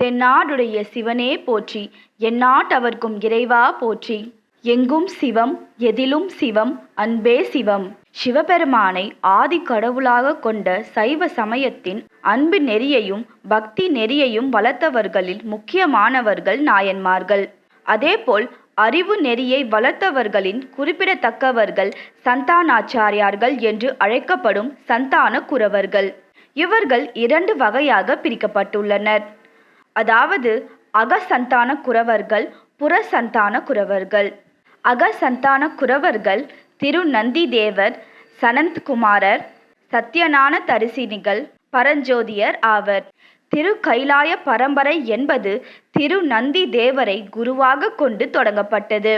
தென்னாடுடைய சிவனே போற்றி, எந்நாட்டவர்க்கும் இறைவா போற்றி. எங்கும் சிவம், எதிலும் சிவம், அன்பே சிவம். சிவபெருமானை ஆதி கடவுளாக கொண்ட சைவ சமயத்தின் அன்பு நெறியையும் பக்தி நெறியையும் வளர்த்தவர்களில் முக்கியமானவர்கள் நாயன்மார்கள். அதேபோல் அறிவு நெறியை வளர்த்தவர்களின் குறிப்பிடத்தக்கவர்கள் சந்தானாச்சாரியார்கள் என்று அழைக்கப்படும் சந்தான குரவர்கள். இவர்கள் 2 வகையாக பிரிக்கப்பட்டுள்ளனர். அதாவது அகசந்தான குரவர்கள், புறசந்தான குரவர்கள். அகசந்தான குரவர்கள் திருநந்தி தேவர், சனத்குமாரர், சத்யஞான தரிசினிகள், பரஞ்சோதியர் ஆவர். திரு கைலாய பரம்பரை என்பது திருநந்தி தேவரை குருவாக கொண்டு தொடங்கப்பட்டது.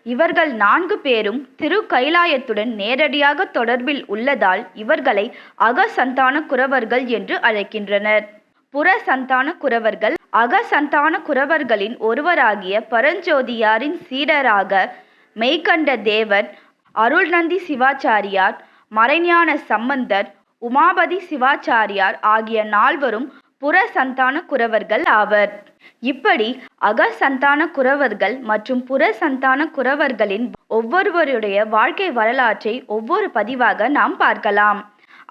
இவர்கள் 4 பேரும் திரு கைலாயத்துடன் நேரடியாக தொடர்பில் உள்ளதால் இவர்களை அகசந்தான குரவர்கள் என்று அழைக்கின்றனர். புறசந்தான குரவர்கள் அகசந்தான குரவர்களின் ஒருவராகிய பரஞ்சோதியாரின் சீடராக மெய்கண்ட தேவர், அருள்நந்தி சிவாச்சாரியார், மறைஞான சம்பந்தர், உமாபதி சிவாச்சாரியார் ஆகிய 4வரும் புறசந்தான குரவர்கள் ஆவர். இப்படி அகசந்தான குரவர்கள் மற்றும் புறசந்தான குரவர்களின் ஒவ்வொருவருடைய வாழ்க்கை வரலாற்றை ஒவ்வொரு பதிவாக நாம் பார்க்கலாம்.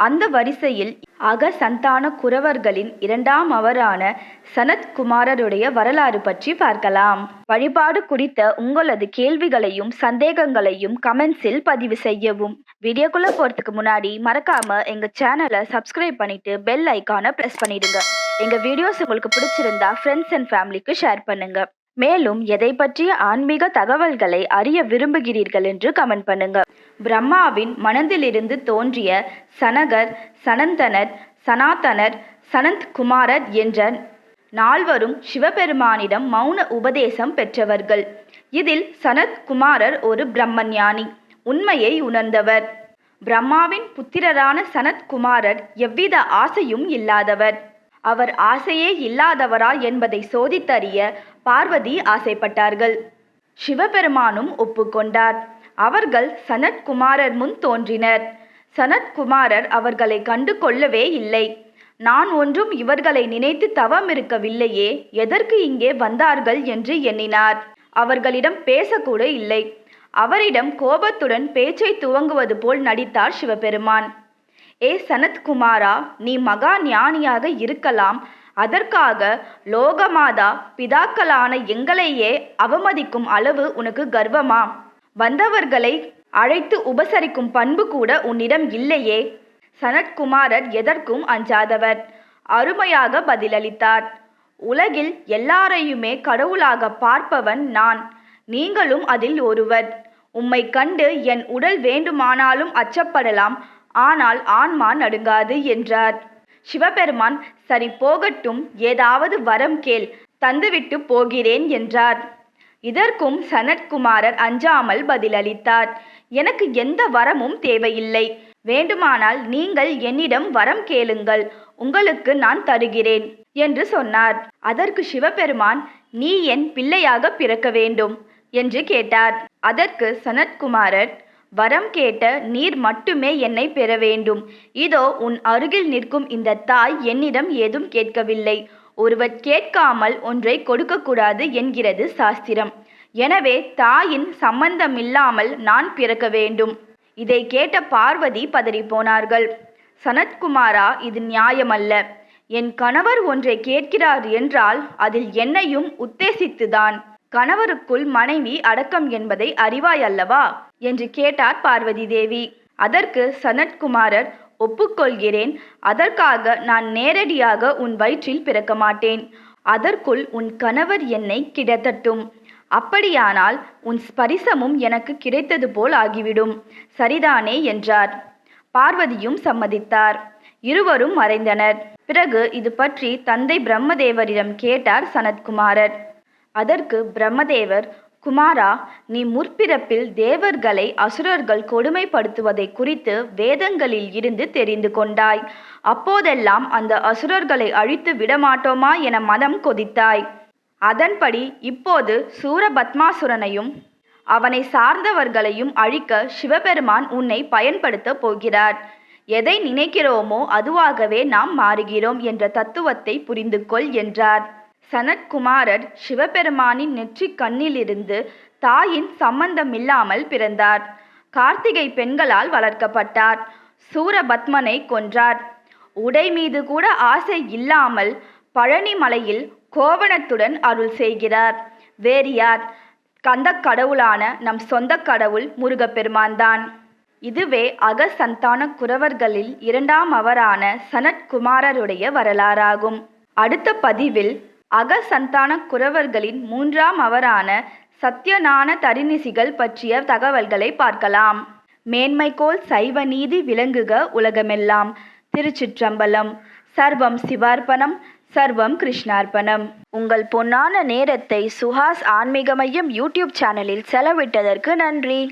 அந்த வரிசையில் அகசந்தான குரவர்களின் 2ஆம் அவரான சனத்குமாரருடைய வரலாறு பற்றி பார்க்கலாம். வழிபாடு குறித்த உங்களது கேள்விகளையும் சந்தேகங்களையும் கமெண்ட்ஸில் பதிவு செய்யவும். வீடியோக்குள்ள போறதுக்கு முன்னாடி மறக்காம எங்க சேனலை சப்ஸ்கிரைப் பண்ணிட்டு பெல் ஐக்கானை பிரஸ் பண்ணிடுங்க. எங்க வீடியோஸ் உங்களுக்கு பிடிச்சிருந்தா ஃப்ரெண்ட்ஸ் அண்ட் ஃபேமிலிக்கு ஷேர் பண்ணுங்க. மேலும் எதை பற்றிய ஆன்மீக தகவல்களை அறிய விரும்புகிறீர்கள் என்று கமெண்ட் பண்ணுங்க. பிரம்மாவின் மனதிலிருந்து தோன்றிய சனகர், சனந்தனர், சனாதனர், சனத்குமாரர் என்ற 4வரும் சிவபெருமானிடம் மௌன உபதேசம் பெற்றவர்கள். இதில் சனத்குமாரர் ஒரு பிரம்மஞானி, உண்மையை உணர்ந்தவர். பிரம்மாவின் புத்திரரான சனத்குமாரர் எவ்வித ஆசையும் இல்லாதவர். அவர் ஆசையே இல்லாதவரா என்பதை சோதித்தறிய பார்வதி ஆசைப்பட்டார்கள். சிவபெருமானும் ஒப்புக்கொண்டார். அவர்கள் சனத்குமாரர் முன் தோன்றினர். சனத்குமாரர் அவர்களை கண்டு கொள்ளவே இல்லை. நான் ஒன்றும் இவர்களை நினைத்து தவம் இருக்கவில்லையே, எதற்கு இங்கே வந்தார்கள் என்று எண்ணினார். அவர்களிடம் பேசக்கூட இல்லை. அவரிடம் கோபத்துடன் பேச்சை துவங்குவது போல் நடித்தார் சிவபெருமான். ஏ சனத்குமாரா, நீ மகா ஞானியாக இருக்கலாம். அதற்காக லோகமாதா பிதாக்களான எங்களையே அவமதிக்கும் அளவு உனக்கு கர்வமா? வந்தவர்களை அழைத்து உபசரிக்கும் பண்பு கூட உன்னிடம் இல்லையே. சனத்குமாரர் எதற்கும் அஞ்சாதவர். அருமையாக பதிலளித்தார். உலகில் எல்லாரையுமே கடவுளாக பார்ப்பவன் நான். நீங்களும் அதில் ஒருவர். உம்மை கண்டு என் உடல் வேண்டுமானாலும் அச்சப்படலாம், ஆனால் ஆன்மா நடுங்காது என்றார். சிவபெருமான் சரி போகட்டும், ஏதாவது வரம் கேள், தந்துவிட்டு போகிறேன் என்றார். இதற்கும் சனத்குமாரர் அஞ்சாமல் பதிலளித்தார். எனக்கு எந்த வரமும் தேவையில்லை. வேண்டுமானால் நீங்கள் என்னிடம் வரம் கேளுங்கள், உங்களுக்கு நான் தருகிறேன் என்று சொன்னார். அதற்கு சிவபெருமான், நீ என் பிள்ளையாக பிறக்க வேண்டும் என்று கேட்டார். அதற்கு சனத்குமாரர், வரம் கேட்ட நீர் மட்டுமே என்னை பெற வேண்டும். இதோ உன் அருகில் நிற்கும் இந்த தாய் என்னிடம் ஏதும் கேட்கவில்லை. ஒருவர் கேட்காமல் ஒன்றை கொடுக்கக்கூடாது என்கிறது சாஸ்திரம். எனவே தாயின் சம்பந்தமில்லாமல் நான் பிறக்க வேண்டும். இதை கேட்ட பார்வதி பதறிப்போனார்கள். சனத்குமாரா, இது நியாயமல்ல. என் கணவர் ஒன்றை கேட்கிறார் என்றால் அதில் என்னையும் உத்தேசித்துதான். கணவருக்குள் மனைவி அடக்கம் என்பதை அறிவாய் அல்லவா என்று கேட்டார் பார்வதி தேவி. அதற்கு சனத்குமாரர், ஒப்புக்கொள்கிறேன். அதற்காக நான் நேரடியாக உன் வயிற்றில் பிறக்க மாட்டேன். அதற்குள் உன் கணவர் என்னை கிடத்தட்டும். அப்படியானால் உன் ஸ்பரிசமும் எனக்கு கிடைத்தது போல் ஆகிவிடும். சரிதானே என்றார். பார்வதியும் சம்மதித்தார். இருவரும் மறைந்தனர். பிறகு இது பற்றி தந்தை பிரம்மதேவரிடம் கேட்டார் சனத்குமாரர். அதற்கு பிரம்மதேவர், குமாரா, நீ முற்பிறப்பில் தேவர்களை அசுரர்கள் கொடுமைப்படுத்துவதை குறித்து வேதங்களில் இருந்து தெரிந்து கொண்டாய். அப்போதெல்லாம் அந்த அசுரர்களை அழித்து விடமாட்டோமா என மனம் கொதித்தாய். அதன்படி இப்போது சூரபத்மாசுரனையும் அவனை சார்ந்தவர்களையும் அழிக்க சிவபெருமான் உன்னை பயன்படுத்த போகிறார். எதை நினைக்கிறோமோ அதுவாகவே நாம் மாறுகிறோம் என்ற தத்துவத்தை புரிந்து கொள் என்றார். சனத்குமாரர் சிவபெருமானின் நெற்றிக் கண்ணிலிருந்து தாயின் சம்பந்தமில்லாமல் பிறந்தார். கார்த்திகை பெண்களால் வளர்க்கப்பட்டார். சூரபத்மனை கொன்றார். உடை மீது கூட ஆசை இல்லாமல் பழனி மலையில் கோவணத்துடன் அருள் செய்கிறார். வேறு யார்? கந்த கடவுளான நம் சொந்த கடவுள் முருகப்பெருமான் தான். இதுவே அகசந்தான குரவர்களில் இரண்டாம் அவரான சனத்குமாரருடைய வரலாறாகும். அடுத்த பதிவில் அகசந்தான குரவர்களின் மூன்றாம் அவரான சத்யஞான தரிநிசிகள் பற்றிய தகவல்களை பார்க்கலாம். மேன்மைக்கோள் சைவ நீதி விளங்குக உலகமெல்லாம். திருச்சிற்றம்பலம். சர்வம் சிவார்ப்பணம். சர்வம் கிருஷ்ணார்ப்பணம். உங்கள் பொன்னான நேரத்தை சுஹாஸ் ஆன்மீக மையம் யூடியூப் சேனலில் செலவிட்டதற்கு நன்றி.